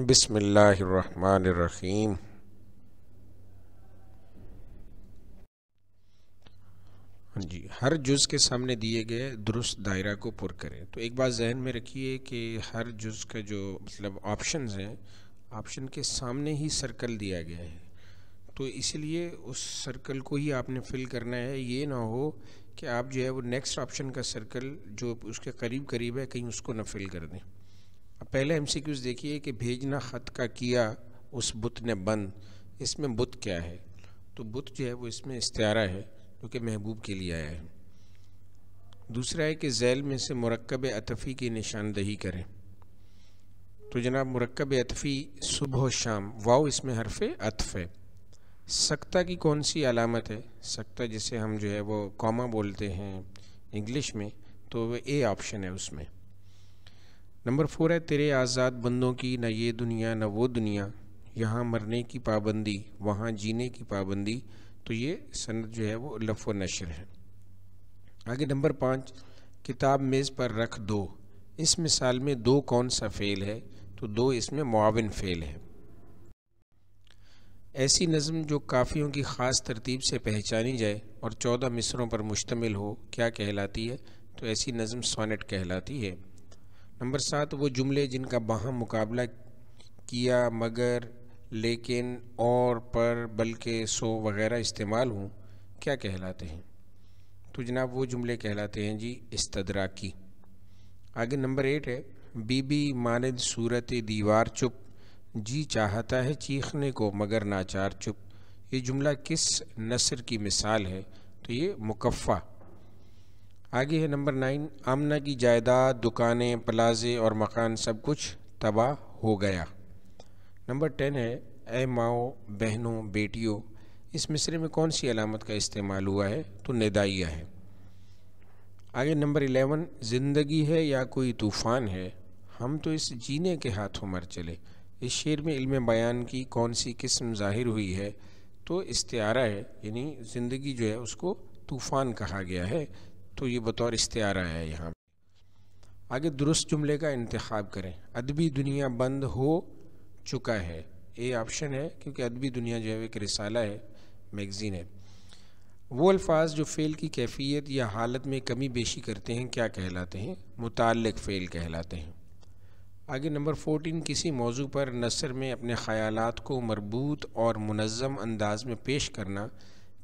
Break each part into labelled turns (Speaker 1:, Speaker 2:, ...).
Speaker 1: बिस्मिल्लाहिर्रहमानिर्रहीम। हाँ जी, हर जुज़ के सामने दिए गए दुरुस्त दायरा को पुर करें। तो एक बात जहन में रखिए कि हर जुज़ का जो ऑप्शंस हैं, ऑप्शन के सामने ही सर्कल दिया गया है, तो इसलिए उस सर्कल को ही आपने फिल करना है। ये ना हो कि आप जो है वो नेक्स्ट ऑप्शन का सर्कल जो उसके करीब करीब है कहीं उसको ना फिल कर दें। अब पहले MCQs देखिए कि भेजना ख़त का किया उस बुत ने बंद, इसमें बुत क्या है? तो बुत जो है वो इसमें इस्तिआरा है जो कि महबूब के लिए आया है। दूसरा है कि ज़ैल में से मुरक्कब अतफ़ी की निशानदही करें। तो जनाब मुरक्कब अतफ़ी सुबह शाम, वाव इसमें हरफ़ अतफ़ है। सक्ता की कौन सी अलामत है? सक्ता जिसे हम जो है वो कॉमा बोलते हैं इंग्लिश में, तो वो ए ऑप्शन है उसमें। नंबर 4 है तेरे आज़ाद बंदों की न ये दुनिया न वो दुनिया, यहाँ मरने की पाबंदी वहाँ जीने की पाबंदी, तो ये सनद जो है वो लफ़ व नशर है। आगे नंबर 5 किताब मेज़ पर रख दो, इस मिसाल में दो कौन सा फ़ेल है? तो दो इसमें मुआविन फ़ेल है। ऐसी नज़म जो काफ़ियों की ख़ास तरतीब से पहचानी जाए और 14 मिसरों पर मुश्तमिल हो क्या कहलाती है? तो ऐसी नज़म सोनेट कहलाती है। नंबर 7 वो जुमले जिनका बाहम मुकाबला किया, मगर, लेकिन, और, पर, बल्कि, सो वगैरह इस्तेमाल हों क्या कहलाते हैं? तो जनाब वो जुमले कहलाते हैं जी इस्तदराकी। आगे नंबर 8 है बीबी मानद सूरत दीवार चुप, जी चाहता है चीखने को मगर नाचार चुप, ये जुमला किस नसर की मिसाल है? तो ये मुकफ़ा। आगे है नंबर 9 आमना की जायदाद, दुकानें, प्लाजे और मकान सब कुछ तबाह हो गया। नंबर 10 है ए माओ बहनों बेटियों, इस मिसरे में कौन सी अलामत का इस्तेमाल हुआ है? तो निदाइया है। आगे नंबर 11 ज़िंदगी है या कोई तूफ़ान है, हम तो इस जीने के हाथों मर चले, इस शेर में इल्म बयान की कौन सी किस्म ज़ाहिर हुई है? तो इस्तिआरा है, यानी ज़िंदगी जो है उसको तूफ़ान कहा गया है, तो ये बतौर इस्तिआरा है यहाँ। आगे दुरुस्त जुमले का इंतखाब करें। अदबी दुनिया बंद हो चुका है, ए ऑप्शन है क्योंकि अदबी दुनिया जो है एक रिसाला है, मैगज़ीन है। वो अल्फाज जो फ़ेल की कैफियत या हालत में कमी बेशी करते हैं क्या कहलाते हैं? मुताल्लिक़ फ़ेल कहलाते हैं। आगे नंबर 14 किसी मौजू पर नसर में अपने ख़यालात को मरबूत और मुनज़्ज़म अंदाज में पेश करना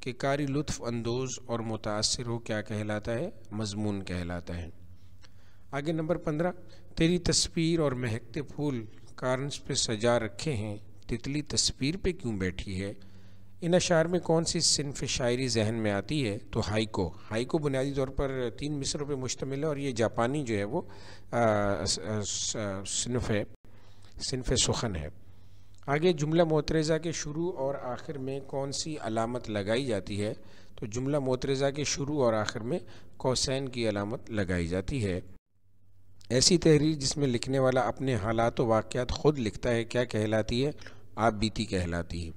Speaker 1: कि कारी लुत्फ़ अंदोज़ और मुतासिर हो क्या कहलाता है? मज़मून कहलाता है। आगे नंबर 15 तेरी तस्वीर और महकते फूल कारंस पे सजा रखे हैं, तितली तस्वीर पे क्यों बैठी है? इन अशार में कौन सी सिन्फ़ शायरी जहन में आती है? तो हाइको। हाइको बुनियादी तौर पर 3 मिसरों पे मुश्तमिल है और ये जापानी जो है वो सिन्फ़ है, सिन्फ़ सुखन है। आगे जुमला मोतरेज़ा के शुरू और आखिर में कौन सी अलामत लगाई जाती है? तो जुमला मोतरेज़ा के शुरू और आखिर में कौसैन की अलामत लगाई जाती है। ऐसी तहरीर जिसमें लिखने वाला अपने हालात व वाक़यात ख़ुद लिखता है क्या कहलाती है? आप बीती कहलाती है।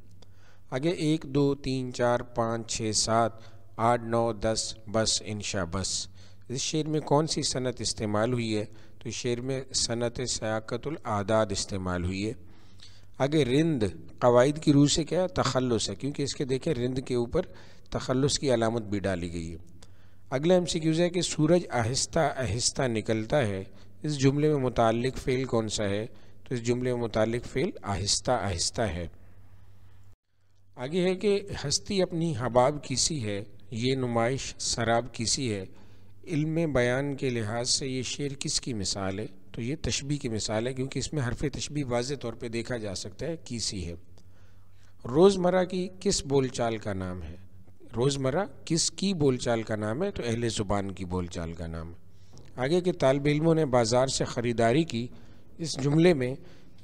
Speaker 1: आगे 1 2 3 4 5 6 7 8 9 10 बस इंशा बस, इस शेर में कौन सी सनत इस्तेमाल हुई है? तो इस शेर में सनत सयाक़तुल आदाद इस्तेमाल हुई है। आगे रिंद क़वाइद की रूह से क्या तख़ल्लुस है, क्योंकि इसके देखें रिंद के ऊपर तख़ल्लुस की अलामत भी डाली गई है। अगला MCQs है कि सूरज आहिस्ता आहिस्ता निकलता है, इस जुमले में मुताल्लिक़ फ़ेल कौन सा है? तो इस जुमले में मुताल्लिक़ फ़ेल आहिस्ता आहिस्ता है। आगे है कि हस्ती अपनी हबाब किसी है, ये नुमाइश शराब किसी है, इल्म बयान के लिहाज से ये शेर किसकी मिसाल है? तो ये तशबीह की मिसाल है, क्योंकि इसमें हरफ़ तशबीह वाज़ेह तौर पे देखा जा सकता है किसी है। रोज़मर्रा की किस बोलचाल का नाम है? रोज़मर्रा किस की बोलचाल का नाम है? तो अहले ज़ुबान की बोलचाल का नाम है। आगे के तालिब इल्मों ने बाज़ार से ख़रीदारी की, इस जुमले में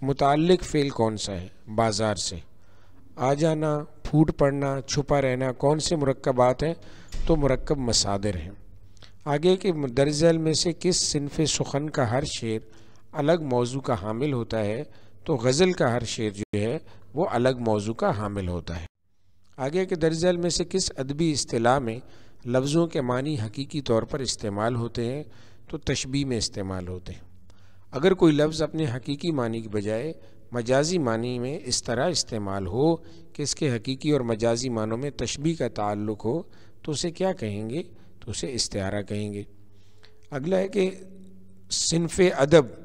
Speaker 1: मुताल्लिक़ फ़ेल कौन सा है? बाज़ार से। आ जाना, फूट पड़ना, छुपा रहना कौन से मुरक्कबात हैं? तो मुरक्कब मसादिर हैं। आगे के दरअसल में से किस सिन्फ़ सुखन का हर शेर अलग मौजू का हामिल होता है? तो गज़ल का हर शेर जो है वो अलग मौजू का हामिल होता है। आगे के दरअसल में से किस अदबी इस्तिलाह में लफ्ज़ों के मानी हकीकी तौर पर इस्तेमाल होते हैं? तो तशबीह में इस्तेमाल होते हैं। अगर कोई लफ्ज़ अपने हकीकी मानी की बजाय मजाजी मानी में इस तरह इस्तेमाल हो कि इसके हकीकी और मजाजी मानों में तशबीह का ताल्लुक़ हो तो उसे क्या कहेंगे? तो उसे इस्तिआरा कहेंगे। अगला है कि सिन्फ़ अदब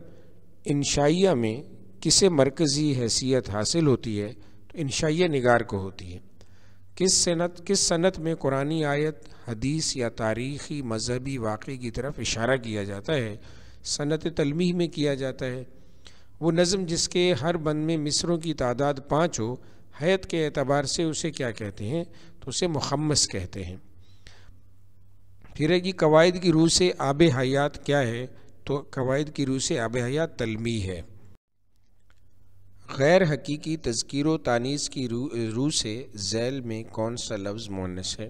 Speaker 1: इंशाइया में किसे मरकज़ी हैसियत हासिल होती है? तो इंशाइया निगार को होती है। किस सनत में कुरानी आयत, हदीस या तारीख़ी मजहबी वाक़े की तरफ इशारा किया जाता है? सनत तलमीह में किया जाता है। वो नज़म जिसके हर बंद में मिसरों की तादाद 5 हो, हैत के एतबार से उसे क्या कहते हैं? तो उसे मुखम्मस कहते हैं। फिर है कि कवायद की रूह से आब हयात क्या है? तो कवायद की रूह से आब हयात तलमीह है। गैर हकीकी तज़कीर व तानीस की रूह से ज़ैल में कौन सा लफ्ज़ मुअन्नस है?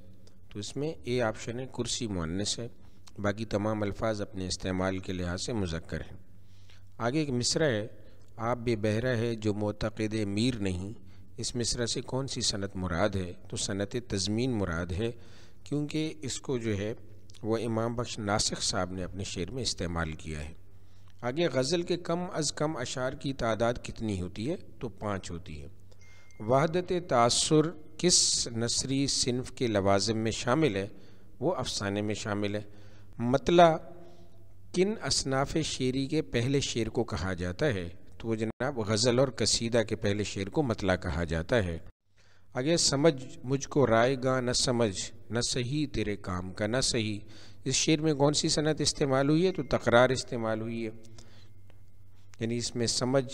Speaker 1: तो इसमें ए ऑप्शन है कुर्सी मुअन्नस है, बाकी तमाम अल्फाज अपने इस्तेमाल के लिहाज से मुज़क्कर हैं। आगे एक मिसरा है, आप बेबहरा है जो मोतक़िद मीर नहीं। इस मिसरा से कौन सी सनत मुराद है? तो सनत तज़मीन मुराद है, क्योंकि इसको जो है वह इमाम बख्श नासिख साहब ने अपने शेर में इस्तेमाल किया है। आगे गज़ल के कम अज़ कम अशार की तादाद कितनी होती है? तो 5 होती है। वहदत तासुर किस नसरी सिन्फ़ के लवाज़िम में शामिल है? वो अफ़साने में शामिल है। मतला किन असनाफ़ शेरी के पहले शेर को कहा जाता है? तो वो जनाब गज़ल और कसीदा के पहले शेर को मतला कहा जाता है। आगे समझ मुझको रायगा न समझ, न सही तेरे काम का न सही। इस शेर में कौन सी सनत इस्तेमाल हुई है? तो तकरार इस्तेमाल हुई है, यानी इसमें समझ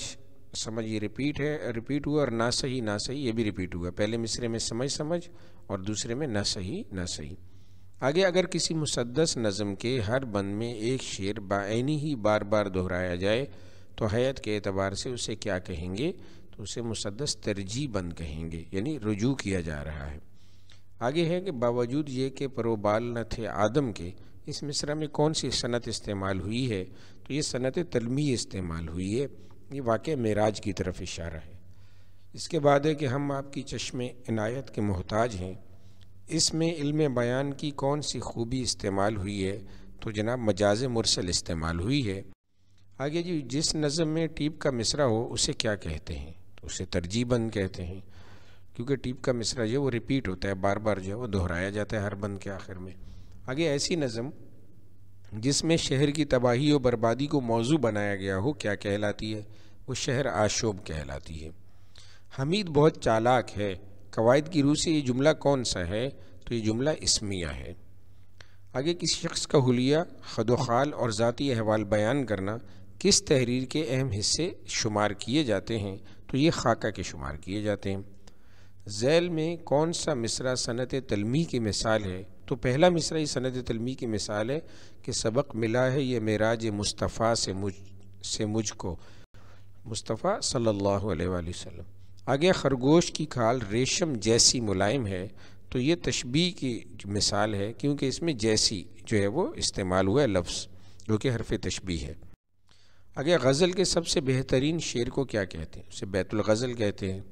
Speaker 1: ये रिपीट हुआ, और ना सही ये भी रिपीट हुआ। पहले मिसरे में समझ और दूसरे में ना सही। आगे अगर किसी मुसद्दस नज़म के हर बंद में एक शेर बाइनी ही बार बार दोहराया जाए तो हैत के एतबार से उसे क्या कहेंगे? तो उसे मुसद्दस तरजीह बंद कहेंगे, यानी रुजू किया जा रहा है। आगे है कि बावजूद ये कि परोबाल न थे आदम के, इस मिसरा में कौन सी सनत इस्तेमाल हुई है? तो ये सनत तलमीह इस्तेमाल हुई है। ये वाक़या मेराज की तरफ इशारा है। इसके बाद है कि हम आपकी चश्मे इनायत के मोहताज हैं। इसमें इल्म बयान की कौन सी खूबी इस्तेमाल हुई है? तो जनाब मजाज मुरसल इस्तेमाल हुई है। आगे जी, जिस नज़म में टीप का मिसरा हो उसे क्या कहते हैं? तो उसे तरजीह बंद कहते हैं, क्योंकि टीप का मिसरा जो वो रिपीट होता है, बार बार जो है वो दोहराया जाता है हर बंद के आखिर में। आगे ऐसी नज़म जिसमें शहर की तबाही और बर्बादी को मौजू बनाया गया हो क्या कहलाती है? वो शहर आशोब कहलाती है। हमीद बहुत चालाक है, कवायद की रूह से ये जुमला कौन सा है? तो ये जुमला इस्मिया है। आगे किसी शख्स का हुलिया, खदोखाल और ज़ाती अहवाल बयान करना किस तहरीर के अहम हिस्से शुमार किए जाते हैं? तो ये खाका के शुमार किए जाते हैं। ज़ैल में कौन सा मिसरा सनत तलमीह की मिसाल है? तो पहला मिसरा ही सनत तलमीह की मिसाल है कि सबक मिला है ये मेराज मुस्तफ़ा से मुझको, मुस्तफ़ा सल्लल्लाहु अलैहि वसल्लम। आगे खरगोश की खाल रेशम जैसी मुलायम है, तो ये तशबीह की मिसाल है, क्योंकि इसमें जैसी जो है वो इस्तेमाल हुआ है लफ्ज़, जो कि हरफ तशबीह है। आगे गज़ल के सबसे बेहतरीन शेर को क्या कहते हैं? उसे बैतुल गज़ल कहते हैं।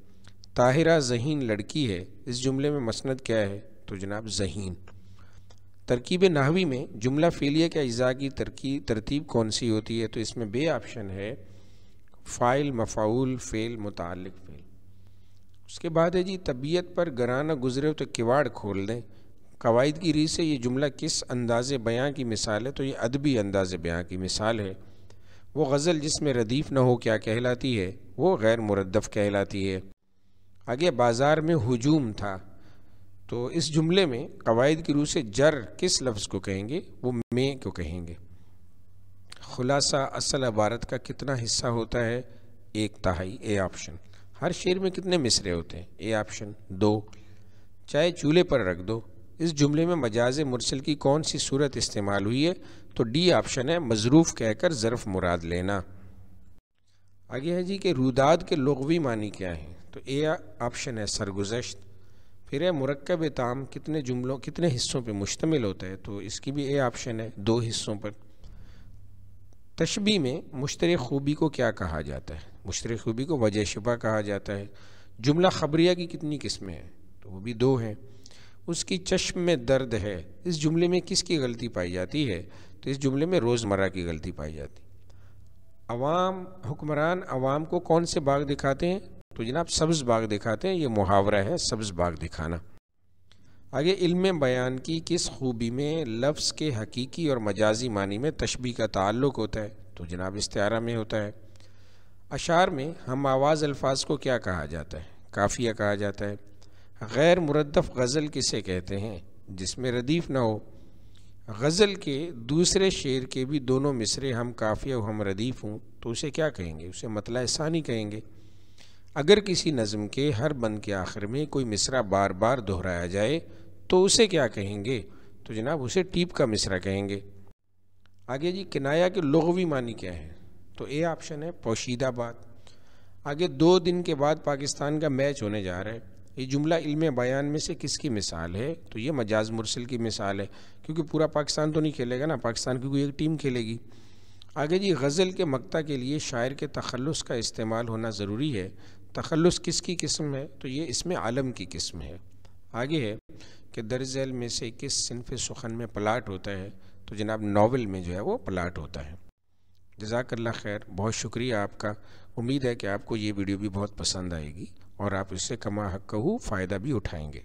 Speaker 1: ताहिरा ज़हीन लड़की है, इस जुमले में मसनद क्या है? तो जनाब ज़हीन। तरकीब नाहवी में जुमला फ़ेलिया के अज्जा की तरतीब कौन सी होती है? तो इसमें बे ऑप्शन है फ़ाइल, मफ़ाउल, फ़ेल, मुताल्लिक़ फ़ेल। उसके बाद है जी, तबीयत पर गराना गुजरे तो किवाड़ खोल दें। कवायद की रीत से ये जुमला किस अंदाज़े बयां की मिसाल है? तो ये अदबी अंदाज़े बयां की मिसाल है। वो गज़ल जिसमें रदीफ़ न हो क्या कहलाती है? वो गैर मुरद्दफ़ कहलाती है। आगे बाज़ार में हुजूम था, तो इस जुमले में कवायद की रूह से जर किस लफ्ज़ को कहेंगे? वो में को कहेंगे। खुलासा असल इबारत का कितना हिस्सा होता है? 1/3, ए ऑप्शन। हर शेर में कितने मिसरे होते हैं? A option 2। चाहे चूल्हे पर रख दो, इस जुमले में मजाज मुरसल की कौन सी सूरत इस्तेमाल हुई है? तो डी ऑप्शन है मज़रूफ़ कहकर ज़र्फ़ मुराद लेना। आगे है जी कि रुदाद के लुग़वी मानी क्या है? तो ए ऑप्शन है सरगुज़श्त। फिर है मुरक्कब ताम कितने हिस्सों पे मुश्तमिल होता है? तो इसकी भी ए ऑप्शन है 2 हिस्सों पर। तशबीह में मुश्तरक खूबी को क्या कहा जाता है? मुश्तरक खूबी को वजह शुबा कहा जाता है। जुमला खबरिया की कितनी किस्में हैं? तो वो भी 2 हैं। उसकी चश्म में दर्द है, इस जुमले में किसकी गलती पाई जाती है? तो इस जुमले में रोज़मर्रा की गलती पाई जाती है। अवाम हुक्मरान अवाम को कौन से बाग दिखाते हैं? तो जनाब सब्ज़ बाग दिखाते हैं। ये मुहावरा है, सब्ज़ बाग दिखाना। आगे, इल्म बयान की किस खूबी में लफ्ज़ के हकीकी और मजाजी मानी में तशबीह का ताल्लुक़ होता है? तो जनाब इस्तिआरा में होता है। अशार में हम आवाज़ अल्फाज को क्या कहा जाता है? काफ़िया कहा जाता है। गैर मुरद्दफ़ गज़ल किसे कहते हैं? जिसमें रदीफ़ ना हो। गज़ल के दूसरे शेर के भी दोनों मिसरे हम काफ़िया हम रदीफ़ हों तो उसे क्या कहेंगे? उसे मतला सानी कहेंगे। अगर किसी नज़म के हर बंद के आखिर में कोई मिसरा बार बार दोहराया जाए तो उसे क्या कहेंगे? तो जनाब उसे टीप का मिसरा कहेंगे। आगे जी, किनाया के लुग़वी मानी क्या है? तो ए ऑप्शन है पोशीदा बात। आगे, 2 दिन के बाद पाकिस्तान का मैच होने जा रहा है। ये जुमला इल्म बयान में से किसकी मिसाल है? तो ये मजाज मुरसल की मिसाल है, क्योंकि पूरा पाकिस्तान तो नहीं खेलेगा ना, पाकिस्तान की कोई एक टीम खेलेगी। आगे जी, गज़ल के मक्ता के लिए शायर के तखल्लुस का इस्तेमाल होना ज़रूरी है। तखल्लुस किसकी किस्म है? तो ये इसमें आलम की किस्म है। आगे है कि दर्ज-ए-इल्म में से किस सिन्फ़ सुखन में प्लाट होता है? तो जनाब नावल में जो है वो प्लाट होता है। जज़ाकल्लाह खैर, बहुत शुक्रिया आपका। उम्मीद है कि आपको ये वीडियो भी बहुत पसंद आएगी और आप इससे कमा हक़्क़हू फ़ायदा भी उठाएंगे।